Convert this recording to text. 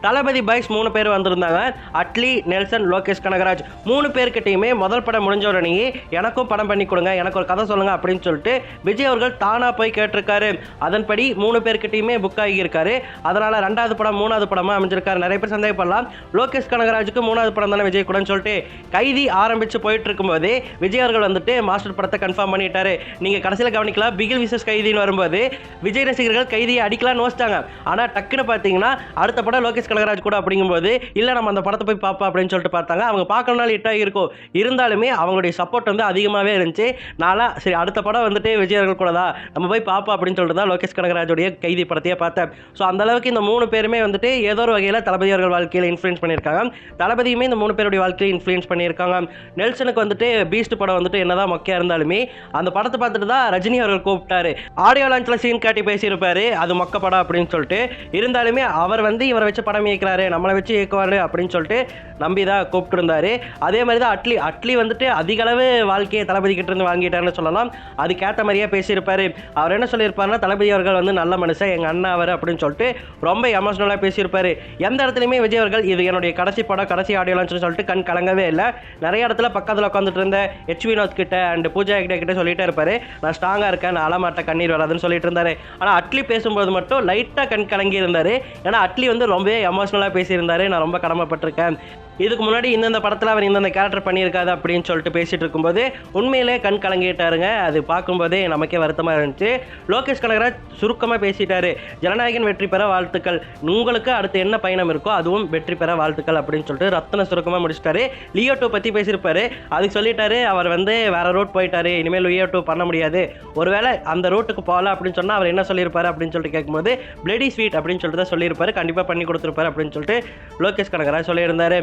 தளபதி boys 3 பேர் வந்திருந்தாங்க. Atlee, Nelson, Lokesh Kanagaraj 3 பேர்கிட்டயுமே முதல் படம் முடிஞ்ச உடனேயே எனக்கும் படம் பண்ணி கொடுங்க, எனக்கு ஒரு கதை சொல்லுங்க அப்படின்னு சொல்லிட்டு விஜய் அவர்கள் தானா போய் கேட்டிருக்காரு. அதன்படி 3 பேர்கிட்டயுமே புக் ஆகியிருக்காரு. அதனால 2வது படம் 3வது படமா அமைஞ்சிருக்காரு. நிறைய பேர் சந்தேகப்படலாம், லோகேஷ் கனகராஜுக்கு 3வது படம் தானே விஜய் கூடன்னு சொல்லிட்டு. கைதி ஆரம்பிச்சு போயிட்டு இருக்கும்போது விஜய் அவர்கள் வந்துட்டு மாஸ்டர் படத்தை கன்ஃபார்ம் பண்ணிட்டாரு. நீங்க கடைசியில் கவனிக்கலாம், பிகில் விசஸ் கைதின்னு வரும்போது விஜய் ரசிகர்கள் கைதியை அடிக்கலாம்னு யோசிச்சாங்க. ஆனா டக்குன்னு பார்த்தீங்கன்னா அடுத்த படம் லோகேஷ் கனகராஜ் கூட அப்படிங்கும்போது இல்ல நம்ம அந்த படத்தை போய் பார்ப்போம் அப்படின்னு சொல்லிட்டு பார்த்தாங்க. அவங்க பார்க்கறனால ஹிட் ஆகிருக்கும். இருந்தாலுமே அவங்களுடைய சப்போர்ட் வந்து அதிகமாகவே இருந்துச்சு. நாளா சரி அடுத்த படம் வந்துட்டு விஜய் அவர்கள் கூட தான் நம்ம போய் பார்ப்போம் அப்படின்னு சொல்லிட்டு தான் லோகேஷ் கனகராஜுடைய கைதி படத்தையே பார்த்தேன். ஸோ அந்த அளவுக்கு இந்த 3 பேருமே வந்துட்டு ஏதோ ஒரு வகையில் தளபதி அவர்கள் வாழ்க்கையில் இன்ஃப்ளூயன்ஸ் பண்ணியிருக்காங்க. தளபதியுமே இந்த 3 பேருடைய வாழ்க்கையில் இன்ஃப்ளூயன்ஸ் பண்ணியிருக்காங்க. நெல்சனுக்கு வந்துட்டு பீஸ்ட் படம் வந்துட்டு என்னதான் மொக்கையா இருந்தாலுமே அந்த படத்தை பார்த்துட்டு தான் ரஜினி அவர்கள் கூப்பிட்டாரு. ஆடியோ லான்ச்ல சீன் காட்டி பேசியிருப்பாரு, அது மொக்க படம் அப்படின்னு சொல்லிட்டு. இருந்தாலுமே அவர் வந்து இவரை வச்சு படம் இயக்கிறாரு, நம்மளை வச்சு இயக்குவாரு அப்படின்னு சொல்லிட்டு நம்பி தான் கூப்பிட்டு இருந்தாரு. அதே மாதிரி தான் அட்லி வந்துட்டு அதிக அளவு வாழ்க்கையை தளபதி கிட்ட இருந்து வாங்கிட்டாருன்னு சொல்லலாம். அதுக்கேற்ற மாதிரியே பேசியிருப்பாரு. அவர் என்ன சொல்லியிருப்பாருன்னா, தளபதி அவர்கள் வந்து நல்ல மனுஷன், எங்க அண்ணா அவர் அப்படின்னு சொல்லிட்டு ரொம்ப எமோஷனலாக பேசியிருப்பாரு. எந்த இடத்துலையுமே விஜய் அவர்கள் இது என்னுடைய கடைசி படம், கடைசி ஆடியோ லான்ச்னு சொல்லிட்டு கண் கலங்கவே இல்லை. நிறைய இடத்துல பக்கத்தில் உட்காந்துட்டு இருந்த ஹெச் வினோத் கிட்ட அண்ட் பூஜா கிட்ட சொல்லிட்டே இருப்பாரு, நான் ஸ்ட்ராங்கா இருக்கேன், நான் அழமாட்டேன், கண்ணீர் வராதுன்னு சொல்லிட்டு இருந்தாரு. ஆனால் அட்லி பேசும்போது மட்டும் லைட்டாக கண் கலங்கி இருந்தாரு. ஏன்னா அட்லி வந்து ரொம்பவே எமோஷனலாக பேசியிருந்தாரு. நான் ரொம்ப கடமைப்பட்டிருக்கேன், இதுக்கு முன்னாடி இந்தந்த படத்தில் அவர் இந்தந்த கேரக்டர் பண்ணியிருக்காது அப்படின்னு சொல்லிட்டு பேசிட்டு இருக்கும்போது உண்மையிலே கண் கலங்கிட்டாருங்க. அது பார்க்கும்போதே நமக்கே வருத்தமாக இருந்துச்சு. லோகேஷ் கனகராஜ் சுருக்கமாக பேசிட்டாரு, ஜனநாயகன் வெற்றி பெற வாழ்த்துக்கள், உங்களுக்கு அடுத்து என்ன பயணம் இருக்கோ அதுவும் வெற்றி பெற வாழ்த்துக்கள் அப்படின்னு சொல்லிட்டு ரத்தன சுருக்கமாக முடிச்சிட்டாரு. லியோ 2 பற்றி பேசியிருப்பாரு. அதுக்கு சொல்லிட்டாரு, அவர் வந்து வேற ரூட் போயிட்டாரு, இனிமேல் லியோ 2 பண்ண முடியாது, ஒருவேளை அந்த ரூட்டுக்கு போகல அப்படின்னு சொன்னால் அவர் என்ன சொல்லியிருப்பாரு அப்படின்னு சொல்லிட்டு கேட்கும்போது பிளடி ஸ்வீட் அப்படின்னு சொல்லிட்டு தான் சொல்லியிருப்பாரு. கண்டிப்பாக பண்ணி கொடுத்துருப்பாரு அப்படின்னு சொல்லிட்டு லோகேஷ் கனகராஜ் சொல்லியிருந்தாரு.